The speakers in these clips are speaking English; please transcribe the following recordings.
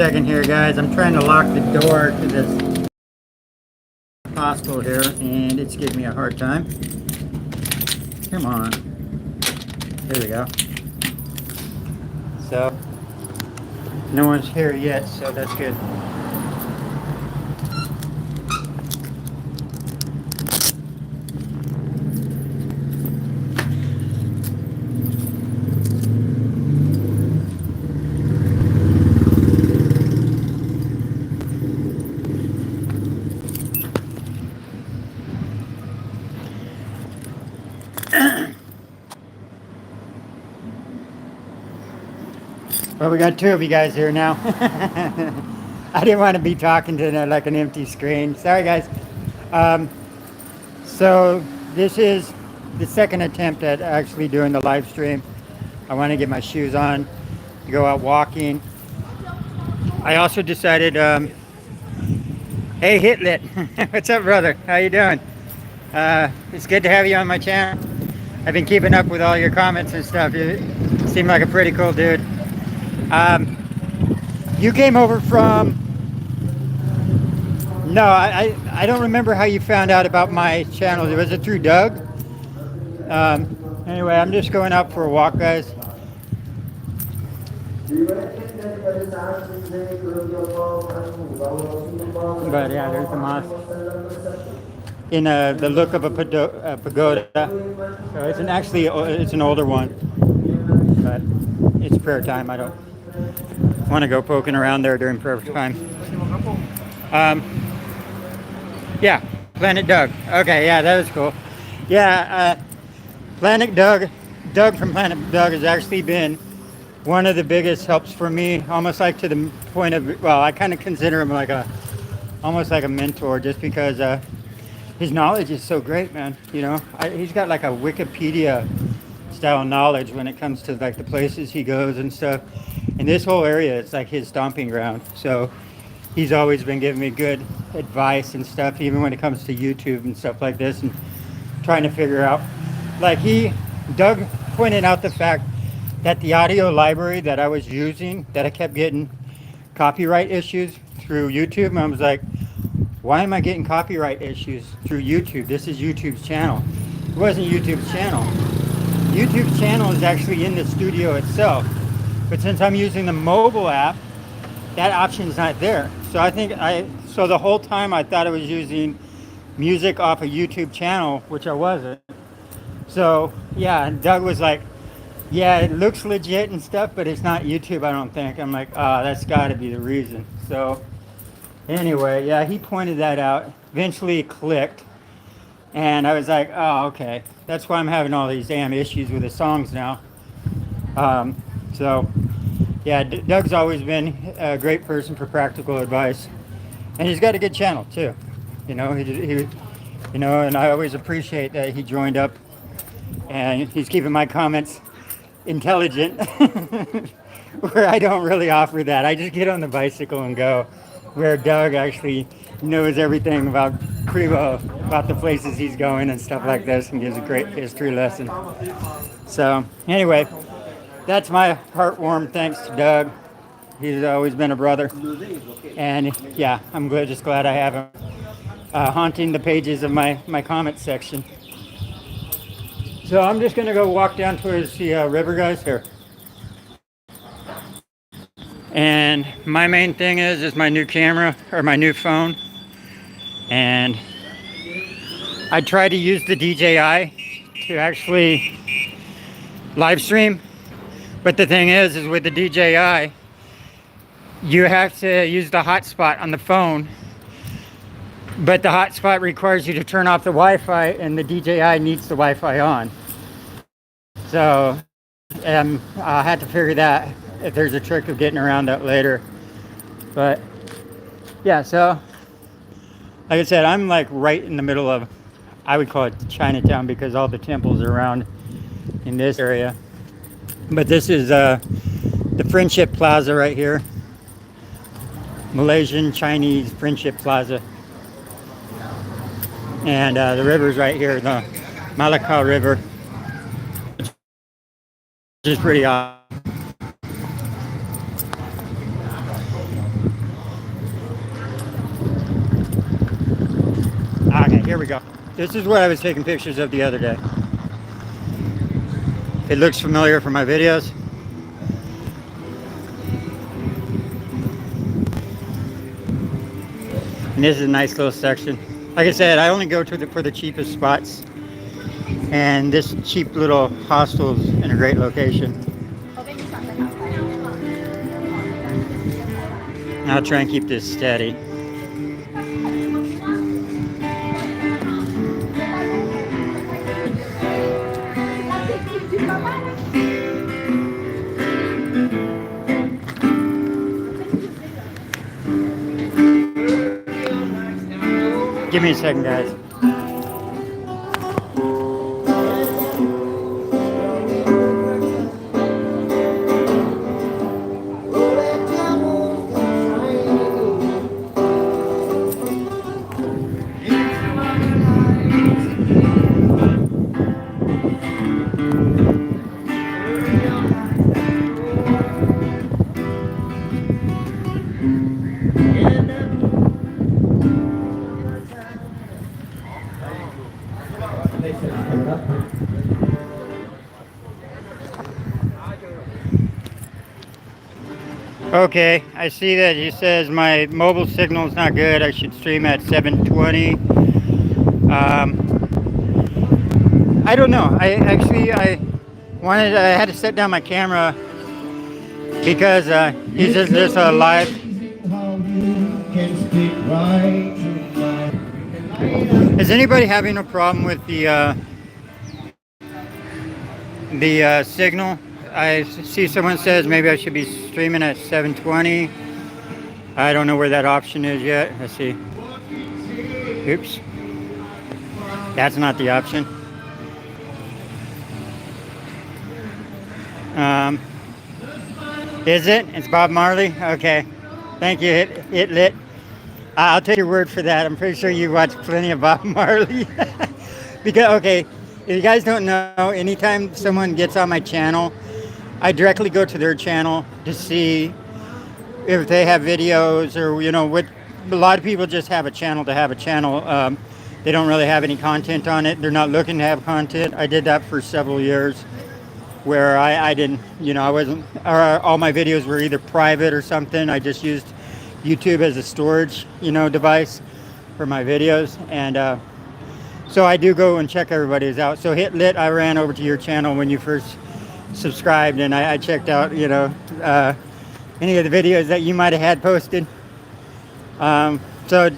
Second here, guys. I'm trying to lock the door to this hostel here, and it's giving me a hard time. Come on. There we go. So, no one's here yet, so that's good. Well, we got two of you guys here now. I didn't want to be talking to like an empty screen. Sorry, guys. So this is the second attempt at actually doing the live stream. I want to get my shoes on, go out walking. I also decided, hey Hitlet, what's up, brother? How you doing? It's good to have you on my channel. I've been keeping up with all your comments and stuff. You seem like a pretty cool dude. You came over from... No, I don't remember how you found out about my channel. Was it through Doug? Anyway, I'm just going out for a walk, guys. But yeah, there's the mosque. In the look of a pagoda. So it's it's an older one. But it's prayer time. I don't want to go poking around there during prayer time. Yeah, Planet Doug. Okay, yeah, that was cool. Yeah, Planet Doug from Planet Doug has actually been one of the biggest helps for me, almost like to the point of, well, I kind of consider him like almost like a mentor, just because his knowledge is so great, man. You know, he's got like a Wikipedia style knowledge when it comes to like the places he goes and stuff. And this whole area, it's like his stomping ground. So he's always been giving me good advice and stuff, even when it comes to YouTube and stuff like this, and trying to figure out, like Doug pointed out the fact that the audio library that I was using, that I kept getting copyright issues through YouTube, and I was like, why am I getting copyright issues through YouTube? This is YouTube's channel. It wasn't YouTube's channel. YouTube's channel is actually in the studio itself. But since I'm using the mobile app, that option is not there. So so the whole time I thought I was using music off a YouTube channel, which I wasn't. So yeah, and Doug was like, yeah, it looks legit and stuff, but it's not YouTube, I don't think. I'm like, that's gotta be the reason. So anyway, yeah, he pointed that out. Eventually it clicked. And I was like, oh, okay. That's why I'm having all these damn issues with the songs now. So, yeah, Doug's always been a great person for practical advice. And he's got a good channel, too. You know, and I always appreciate that he joined up. And he's keeping my comments intelligent, where I don't really offer that. I just get on the bicycle and go, where Doug actually knows everything about Crebo, about the places he's going and stuff like this, and gives a great history lesson. So anyway, that's my heartwarm thanks to Doug. He's always been a brother, and yeah, I'm just glad I have him haunting the pages of my comment section. So I'm just gonna go walk down towards the river, guys, here. And my main thing is my new camera, or my new phone. And I tried to use the DJI to actually live stream. But the thing is with the DJI, you have to use the hotspot on the phone. But the hotspot requires you to turn off the Wi-Fi, and the DJI needs the Wi-Fi on. So I had to figure that, if there's a trick of getting around that later. But yeah, so like I said, I'm like right in the middle of, I would call it Chinatown, because all the temples are around in this area. But this is the Friendship Plaza right here. Malaysian Chinese Friendship Plaza. And the river's right here, the Melaka River, which is pretty awesome. here we go. This is what I was taking pictures of the other day. It looks familiar from my videos. And this is a nice little section. Like I said, I only go to for the cheapest spots. And this cheap little hostel is in a great location. I'll try and keep this steady. Give me a second, guys. Okay, I see that he says my mobile signal is not good. I should stream at 720. I don't know. I had to set down my camera because he says there's a live. Is anybody having a problem with the signal? I see someone says maybe I should be streaming at 720. I don't know where that option is yet. Let's see. Oops. That's not the option. Is it? It's Bob Marley? Okay. Thank you, It Lit. I'll take your word for that. I'm pretty sure you watch plenty of Bob Marley. Because, okay, if you guys don't know, anytime someone gets on my channel, I directly go to their channel to see if they have videos or, you know, what. A lot of people just have a channel to have a channel. They don't really have any content on it. They're not looking to have content. I did that for several years where I didn't, you know, I wasn't, or all my videos were either private or something. I just used YouTube as a storage, you know, device for my videos. And so I do go and check everybody's out. So Hit Lit, I ran over to your channel when you first subscribed, and I checked out, you know, any of the videos that you might have had posted. So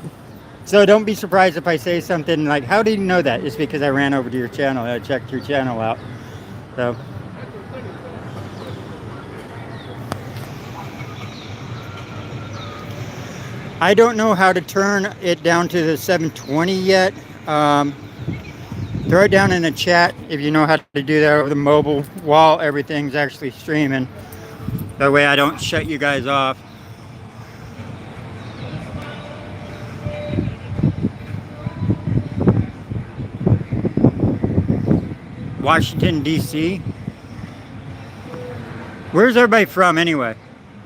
don't be surprised if I say something like, how did you know that? It's because I ran over to your channel and I checked your channel out. So I don't know how to turn it down to the 720 yet. Throw it down in the chat if you know how to do that over the mobile while everything's actually streaming. That way I don't shut you guys off. Washington, D.C. Where's everybody from anyway?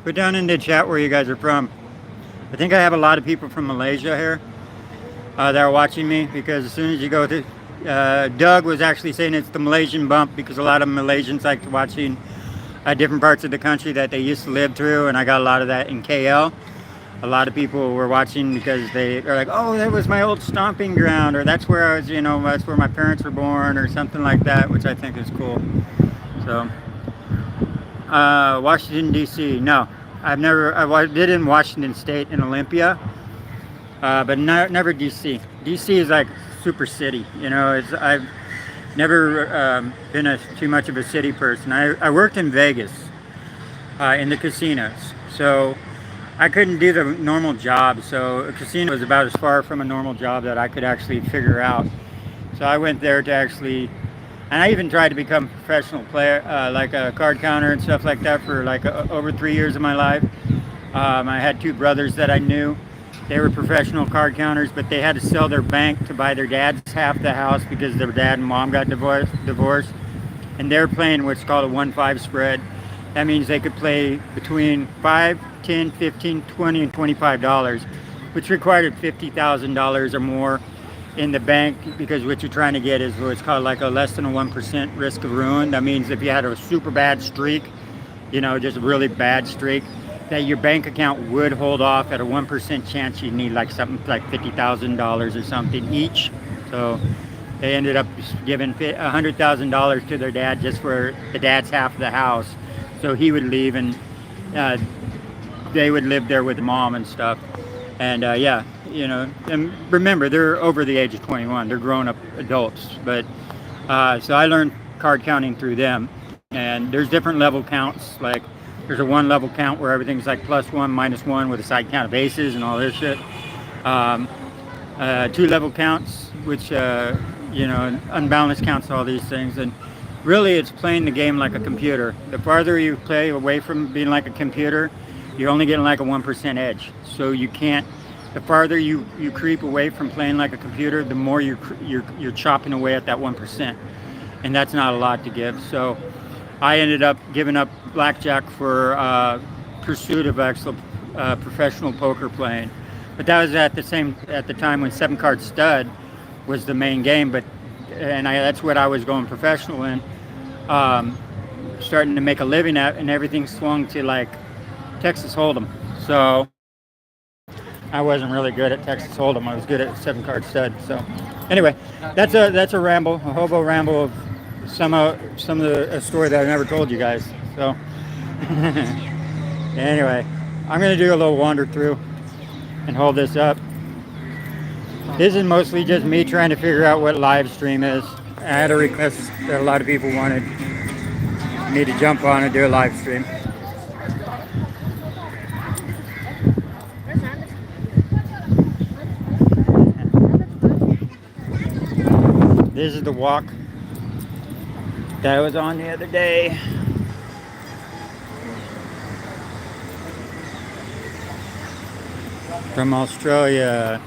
Put down in the chat where you guys are from. I think I have a lot of people from Malaysia here that are watching me, because as soon as you go to Doug was actually saying it's the Malaysian bump, because a lot of Malaysians like watching different parts of the country that they used to live through, and I got a lot of that in KL. A lot of people were watching because they are like, oh, that was my old stomping ground, or that's where I was, you know, that's where my parents were born, or something like that, which I think is cool. So Washington, D.C. No, I did in Washington State in Olympia, but never D.C. D.C. is like super city, you know. I've never been too much of a city person. I worked in Vegas in the casinos, so I couldn't do the normal job. So a casino was about as far from a normal job that I could actually figure out. So I went there to actually, and I even tried to become a professional player, like a card counter and stuff like that for like over 3 years of my life. I had two brothers that I knew. They were professional card counters, but they had to sell their bank to buy their dad's half the house because their dad and mom got divorced. And they're playing what's called a 1-5 spread. That means they could play between $5, $10, $15, $20, and $25, which required $50,000 or more in the bank, because what you're trying to get is what's called like a less than a 1% risk of ruin. That means if you had a super bad streak, you know, just a really bad streak, that your bank account would hold off at a 1% chance you need like something like $50,000 or something each. So they ended up giving $100,000 to their dad just for the dad's half of the house. So he would leave and they would live there with mom and stuff. And yeah, you know, and remember, they're over the age of 21. They're grown up adults. But so I learned card counting through them. And there's different level counts. Like there's a 1 level count where everything's like +1, -1 with a side count of aces and all this shit. 2 level counts, which you know, unbalanced counts, all these things. And really it's playing the game like a computer. The farther you play away from being like a computer, you're only getting like a 1% edge. So you can't, the farther you creep away from playing like a computer, the more you're chopping away at that 1%. And that's not a lot to give. So I ended up giving up blackjack for pursuit of actual professional poker playing. But that was at the time when 7-card stud was the main game. That's what I was going professional in, starting to make a living at, and everything swung to like Texas Hold'em. So I wasn't really good at Texas Hold'em. I was good at 7-card stud. So anyway, that's a ramble, a hobo ramble of some of a story that I never told you guys. So anyway, I'm gonna do a little wander through and hold this up. This is mostly just me trying to figure out what live stream is. I had a request that a lot of people wanted me to jump on and do a live stream. This is the walk that I was on the other day. From Australia.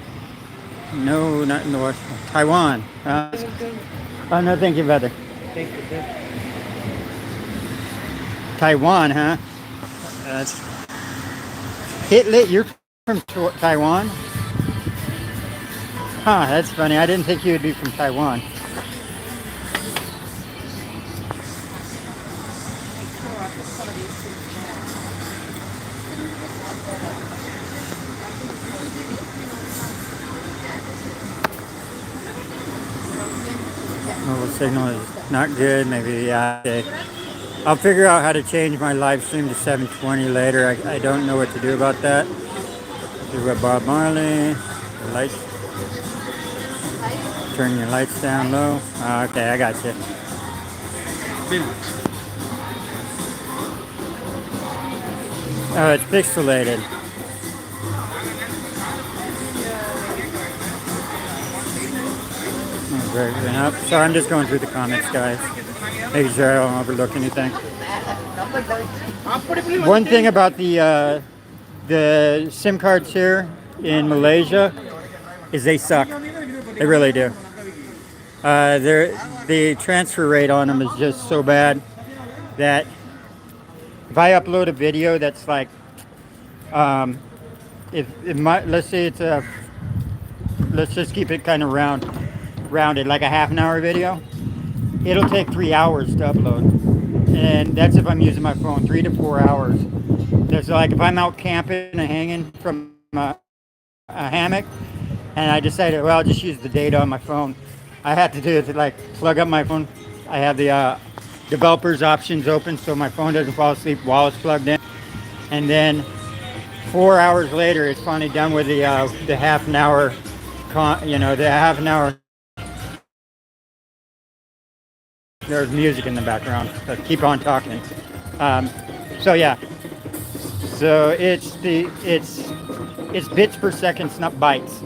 No, not in the West. Taiwan. Oh, no, thank you, brother. Thank you. Taiwan, huh? Hitler, you're from Taiwan? Huh, that's funny. I didn't think you would be from Taiwan. Mobile signal is not good. Maybe, yeah. Okay. I'll figure out how to change my live stream to 720 later. I don't know what to do about that. We've got Bob Marley. The lights. Turn your lights down low. Oh, okay, I got you. Oh, it's pixelated. Up. So I'm just going through the comments, guys. Making sure I don't overlook anything. One thing about the SIM cards here in Malaysia is they suck. They really do. The transfer rate on them is just so bad that if I upload a video that's like, let's say it's a, let's just keep it kind of rounded, like a half an hour video, it'll take 3 hours to upload, and that's if I'm using my phone. 3 to 4 hours. There's like if I'm out camping and hanging from a hammock, and I decided, well, I'll just use the data on my phone. I have to do it to like plug up my phone. I have the developers options open so my phone doesn't fall asleep while it's plugged in, and then 4 hours later, it's finally done with the half an hour, the half an hour. There's music in the background, so keep on talking. So yeah, so it's bits per second, not bytes.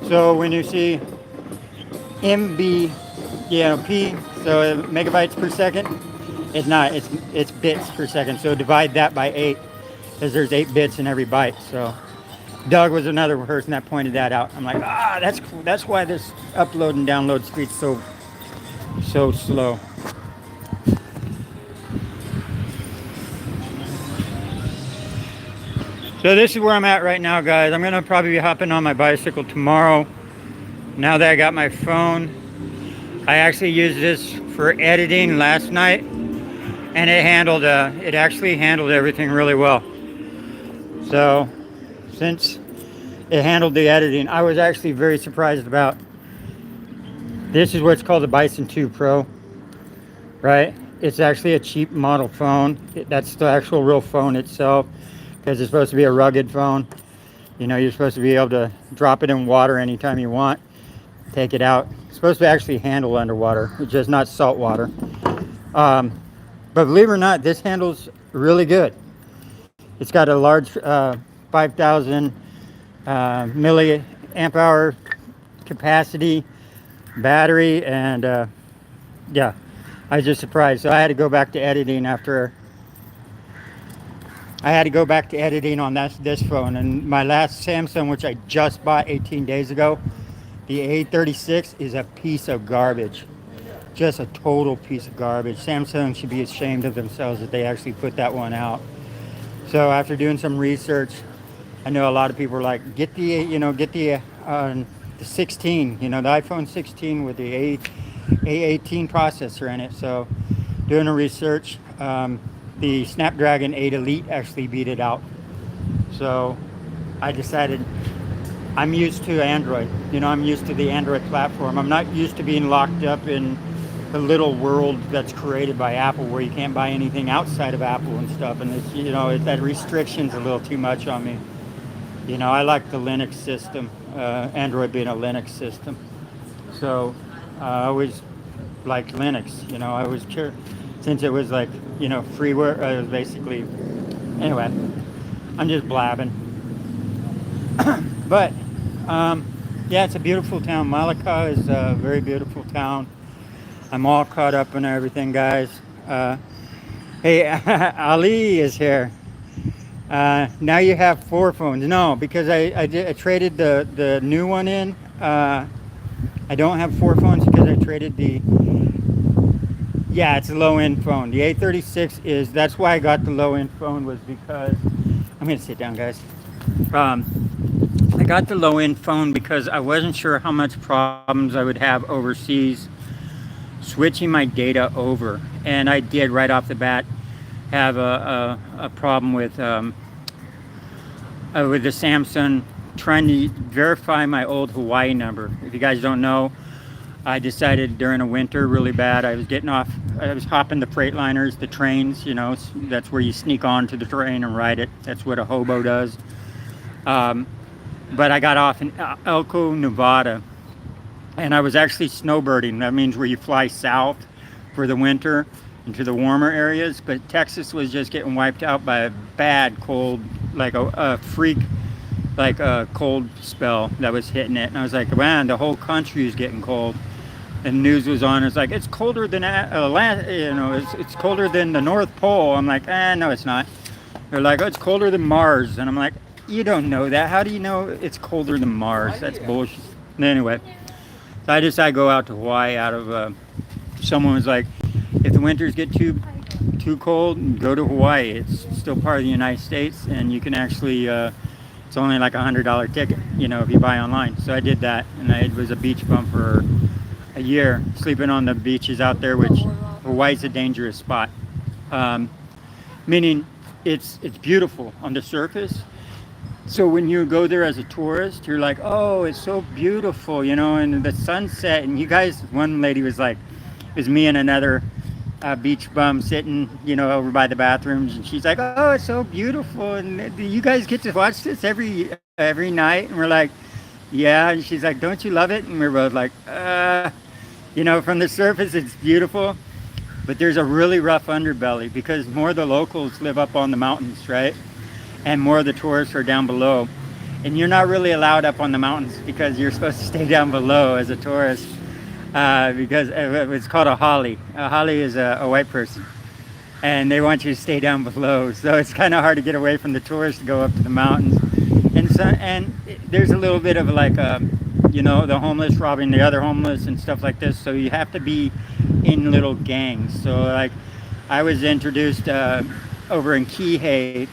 So when you see MB, P, so megabytes per second, it's not. It's bits per second. So divide that by 8, because there's 8 bits in every byte. So Doug was another person that pointed that out. I'm like, that's cool. That's why this upload and download speed's so slow. So this is where I'm at right now, guys. I'm gonna probably be hopping on my bicycle tomorrow Now that I got my phone, I actually used this for editing last night, and it actually handled everything really well. So since it handled the editing, I was actually very surprised about. This is what's called the Bison 2 Pro, right? It's actually a cheap model phone. That's the actual real phone itself, because it's supposed to be a rugged phone. You know, you're supposed to be able to drop it in water anytime you want, take it out. It's supposed to actually handle underwater. It's just not salt water. Um, but believe it or not, this handles really good. It's got a large 5,000 milliamp hour capacity battery, and yeah, I was just surprised. So I had to go back to editing on this phone. And my last Samsung, which I just bought 18 days ago, the A36, is a piece of garbage. Just a total piece of garbage. Samsung should be ashamed of themselves that they actually put that one out. So after doing some research, I know a lot of people are like, get the 16, the iPhone 16 with the A18 processor in it. So doing a research, the Snapdragon 8 Elite actually beat it out. So I decided, I'm used to Android. I'm used to the Android platform. I'm not used to being locked up in the little world that's created by Apple, where you can't buy anything outside of Apple and stuff. And it's, that restriction's a little too much on me. I like the Linux system, Android being a Linux system. So I always liked Linux. I was curious, since it was like, freeware, it was basically, anyway, I'm just blabbing. But, yeah, it's a beautiful town. Melaka is a very beautiful town. I'm all caught up on everything, guys. Hey, Ali is here. Now you have 4 phones. No, because I traded the new one in. I don't have 4 phones because I traded yeah, it's a low-end phone. The A36 that's why I got the low-end phone, was because, I'm going to sit down, guys. I got the low-end phone because I wasn't sure how much problems I would have overseas switching my data over. And I did right off the bat have a problem with the Samsung trying to verify my old Hawaii number. If you guys don't know, I decided during a winter really bad, I was hopping the Freightliners, the trains, that's where you sneak onto the train and ride it. That's what a Hobo does. But I got off in Elko, Nevada, and I was actually snowbirding. That means where you fly south for the winter into the warmer areas. But Texas was just getting wiped out by a bad cold, like a freak, like a cold spell that was hitting it. And I was like, man, the whole country is getting cold. And news was on. It's like, it's colder than it's colder than the North Pole. I'm like, no, it's not. They're like, oh, it's colder than Mars. And I'm like, you don't know that. How do you know it's colder than Mars? That's bullshit. Anyway, so I decided to go out to Hawaii out of, someone was like, if the winters get too cold, go to Hawaii. It's still part of the United States, and you can actually, it's only like $100 ticket, if you buy online. So I did that, and it was a beach bum for a year, sleeping on the beaches out there, which Hawaii's a dangerous spot. Meaning it's beautiful on the surface. So when you go there as a tourist, you're like, oh, it's so beautiful, and the sunset. And you guys, one lady was like, it was me and another beach bum sitting, over by the bathrooms. And she's like, oh, it's so beautiful. And you guys get to watch this every night. And we're like, yeah. And she's like, don't you love it? And we're both like, from the surface, it's beautiful. But there's a really rough underbelly because more of the locals live up on the mountains, right? And more of the tourists are down below. And you're not really allowed up on the mountains because you're supposed to stay down below as a tourist, because it's called a holly. A holly is a white person, and they want you to stay down below. So it's kind of hard to get away from the tourists to go up to the mountains. And there's a little bit of like, the homeless robbing the other homeless and stuff like this. So you have to be in little gangs. So like I was introduced over in Kihei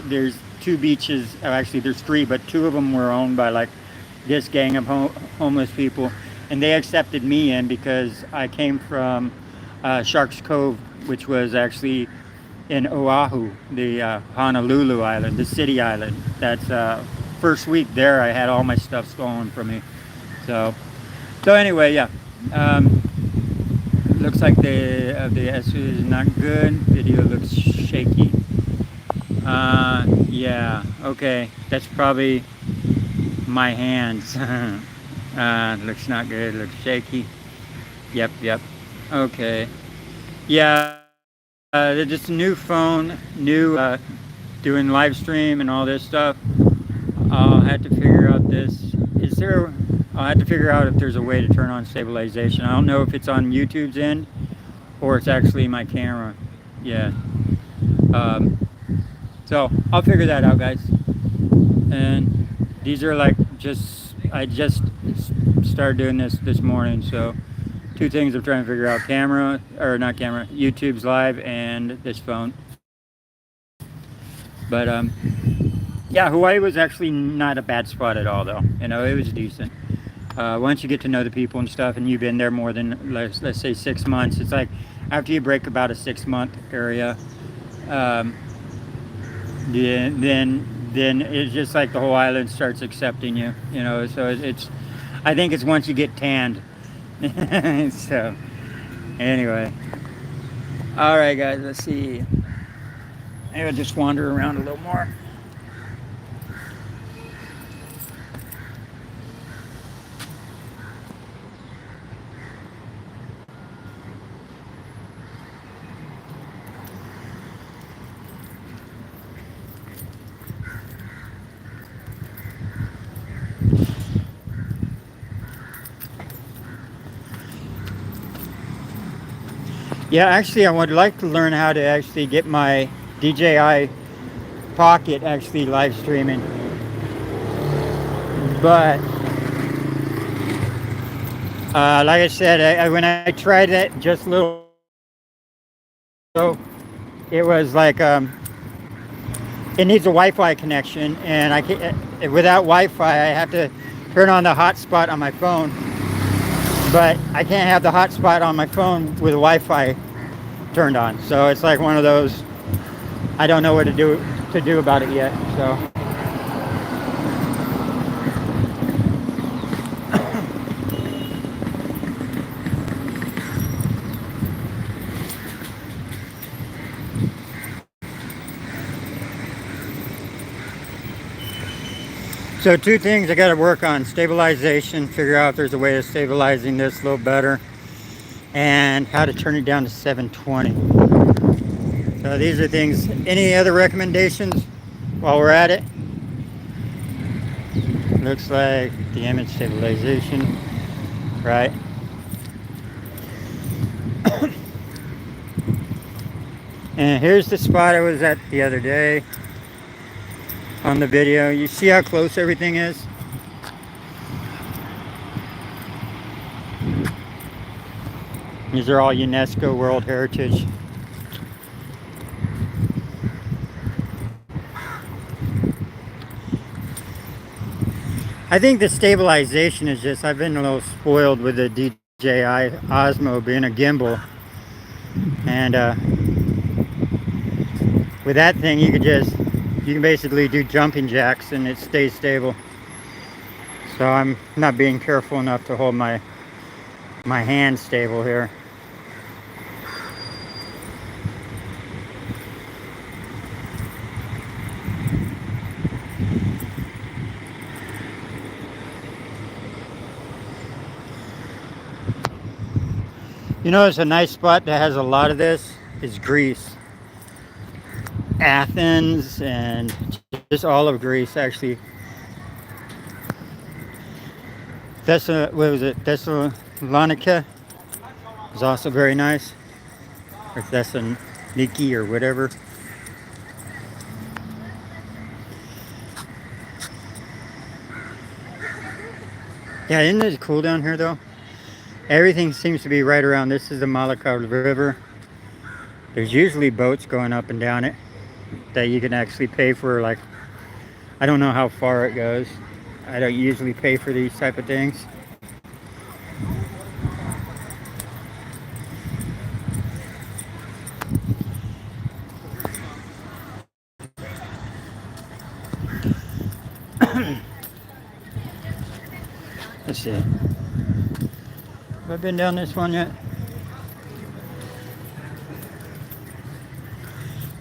there's 2 beaches. Actually there's 3, but 2 of them were owned by like this gang of homeless people, and they accepted me in because I came from Sharks Cove, which was actually in Oahu, the Honolulu island, the city island. That's first week there, I had all my stuff stolen from me. So anyway, yeah. Looks like the SU is not good. Video looks shaky. Yeah. Okay, that's probably my hands. Looks not good. Looks shaky. Yep. Okay. Yeah. Just a new phone, new doing live stream and all this stuff. I'll have to figure out this. I'll have to figure out if there's a way to turn on stabilization. I don't know if it's on YouTube's end or it's actually my camera. Yeah. Um, so I'll figure that out, guys. And these are like I just started doing this morning. So two things I'm trying to figure out: camera, or not camera, YouTube's live, and this phone. But yeah, Hawaii was actually not a bad spot at all, though. You know, it was decent. Once you get to know the people and stuff, and you've been there more than let's say 6 months, it's like after you break about a 6-month area, yeah, then it's just like the whole island starts accepting you. You know, so it's I think it's once you get tanned. So anyway, all right, guys. Let's see. Maybe I'll just wander around a little more. Yeah, actually, I would like to learn how to actually get my DJI Pocket actually live streaming. But like I said, when I tried it just a little ago, it was like it needs a Wi-Fi connection, and I can't, without Wi-Fi, I have to turn on the hotspot on my phone. But I can't have the hotspot on my phone with Wi-Fi turned on. So it's like one of those, I don't know what to do about it yet. So two things I got to work on: stabilization, figure out if there's a way of stabilizing this a little better, and how to turn it down to 720. So these are things. Any other recommendations while we're at it? Looks like the image stabilization, right? And here's the spot I was at the other day on the video. You see how close everything is? These are all UNESCO World Heritage. I think the stabilization is just, I've been a little spoiled with the DJI Osmo being a gimbal. And with that thing, you can basically do jumping jacks and it stays stable. So I'm not being careful enough to hold my hand stable here. You know, it's a nice spot that has a lot of this is Greece. Athens and just all of Greece, actually. What was it? Thessalonica is also very nice. Or Thessaloniki or whatever. Yeah, isn't it cool down here though? Everything seems to be right around. This is the Melaka River. There's usually boats going up and down it that you can actually pay for, like, I don't know how far it goes. I don't usually pay for these type of things. Let's see. Have I been down this one yet?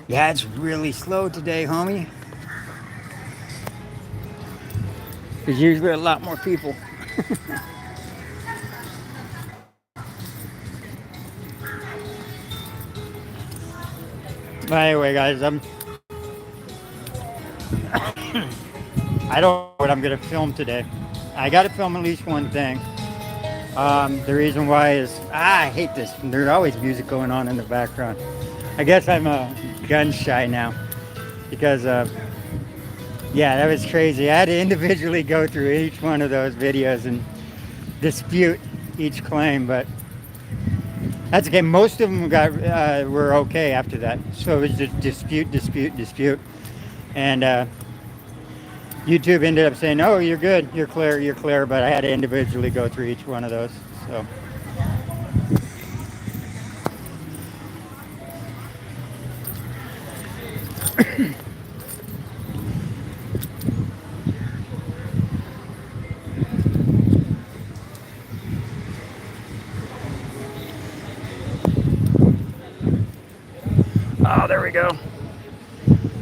Yeah, it's really slow today, homie. There's usually a lot more people. But anyway, guys, I don't know what I'm gonna film today. I gotta film at least one thing. The reason why is I hate this. There's always music going on in the background. I guess I'm gun shy now because yeah, that was crazy. I had to individually go through each one of those videos and dispute each claim, but that's okay. Most of them were okay after that. So it was just dispute, and YouTube ended up saying, "Oh, you're good, you're clear." But I had to individually go through each one of those. So. Oh, there we go.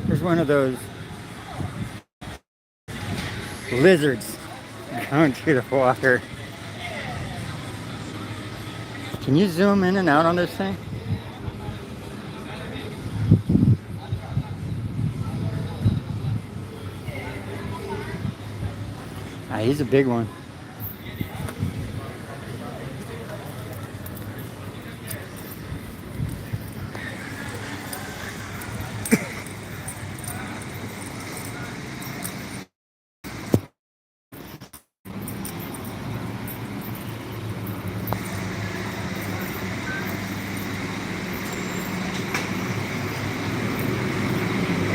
There's one of those lizards going through the water. Can you zoom in and out on this thing? Ah, he's a big one.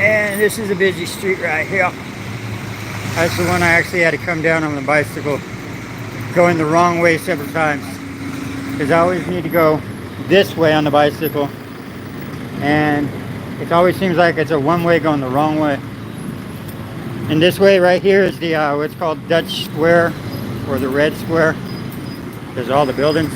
And this is a busy street right here. That's the one I actually had to come down on the bicycle, going the wrong way several times. Because I always need to go this way on the bicycle. And it always seems like it's a one-way going the wrong way. And this way right here is the what's called Dutch Square, or the Red Square. There's all the buildings.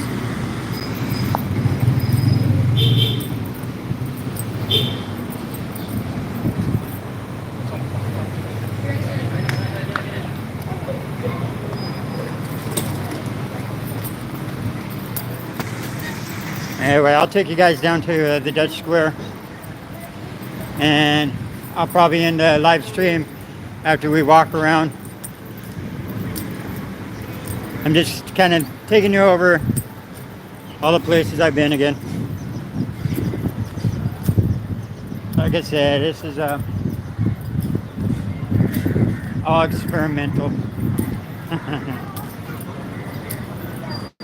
Anyway, I'll take you guys down to the Dutch Square, and I'll probably end the live stream after we walk around. I'm just kind of taking you over all the places I've been again. Like I said, this is all experimental.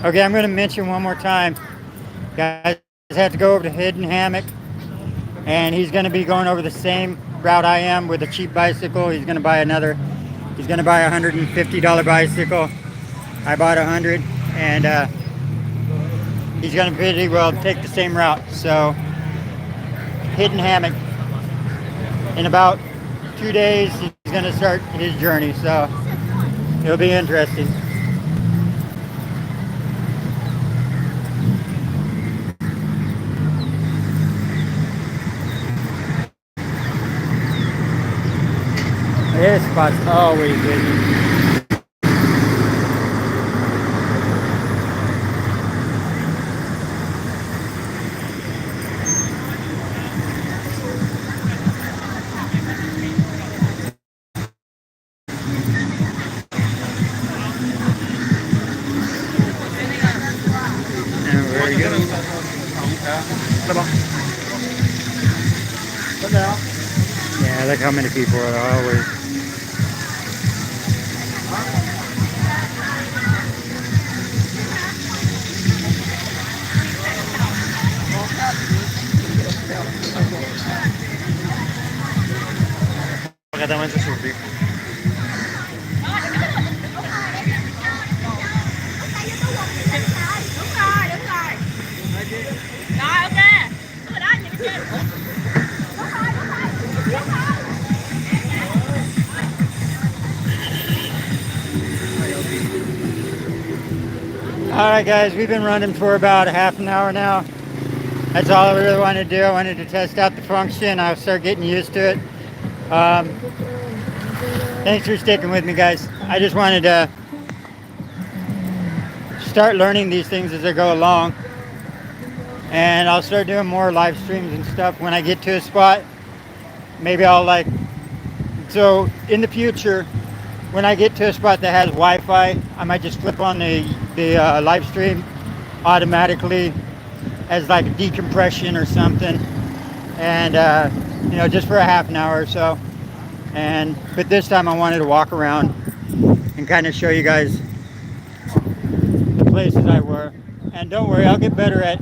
Okay, I'm going to mention one more time. Guys have to go over to Hidden Hammock, and he's going to be going over the same route I am with a cheap bicycle. He's going to buy a $150 bicycle. I bought 100, and he's going to pretty well take the same route. So Hidden Hammock, in about 2 days he's going to start his journey, so it'll be interesting. This spot's always busy. And where you going? Yeah, look how many people are always. Completamente surfing. right, guys, we've been running for about a half an hour now. That's all I really wanted to do. I wanted to test out the function. I'll start getting used to it. Thanks for sticking with me, guys. I just wanted to start learning these things as I go along. And I'll start doing more live streams and stuff when I get to a spot. Maybe I'll so in the future, when I get to a spot that has Wi-Fi, I might just flip on the live stream automatically as like a decompression or something, and just for a half an hour or so. But this time I wanted to walk around and kind of show you guys the places I were. And don't worry, I'll get better at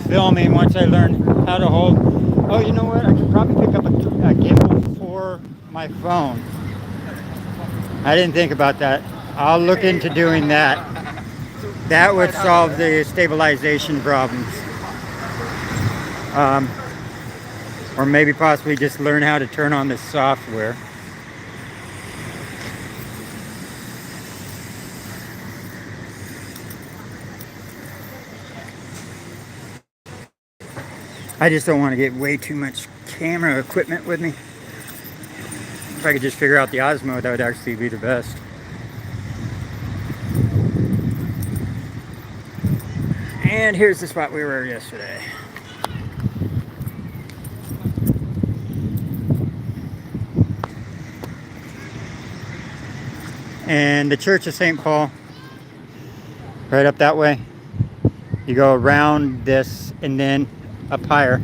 filming once I learn how to hold. Oh, you know what? I could probably pick up a gimbal for my phone. I didn't think about that. I'll look into doing that. That would solve the stabilization problems. Or maybe possibly just learn how to turn on this software. I just don't want to get way too much camera equipment with me. If I could just figure out the Osmo, that would actually be the best. And here's the spot we were yesterday. And the Church of St. Paul, right up that way. You go around this and then up higher,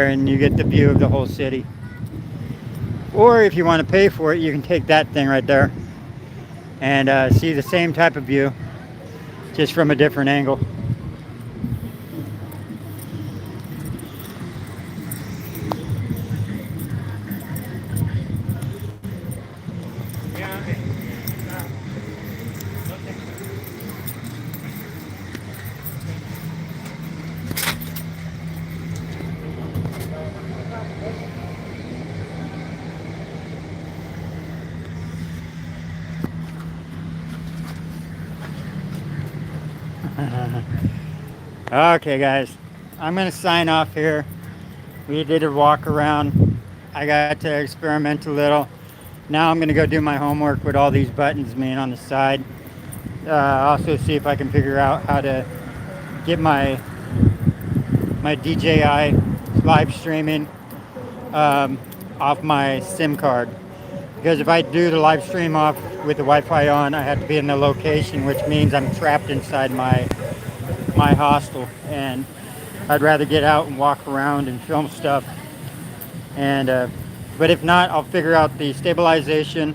and you get the view of the whole city. Or if you want to pay for it, you can take that thing right there and see the same type of view, just from a different angle. Okay, guys, I'm gonna sign off here. We did a walk around. I got to experiment a little. Now I'm gonna go do my homework with all these buttons being on the side. Also see if I can figure out how to get my DJI live streaming off my SIM card. Because if I do the live stream off with the Wi-Fi on, I have to be in the location, which means I'm trapped inside my hostel, and I'd rather get out and walk around and film stuff. And but if not, I'll figure out the stabilization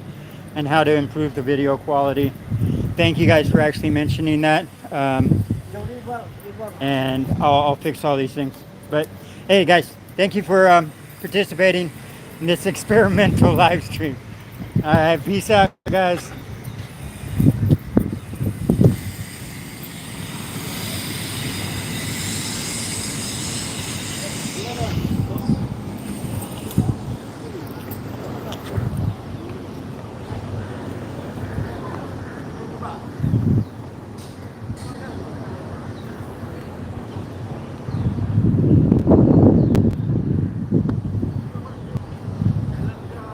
and how to improve the video quality. Thank you guys for actually mentioning that. And I'll fix all these things. But hey, guys, thank you for participating in this experimental live stream. All right, peace out, guys.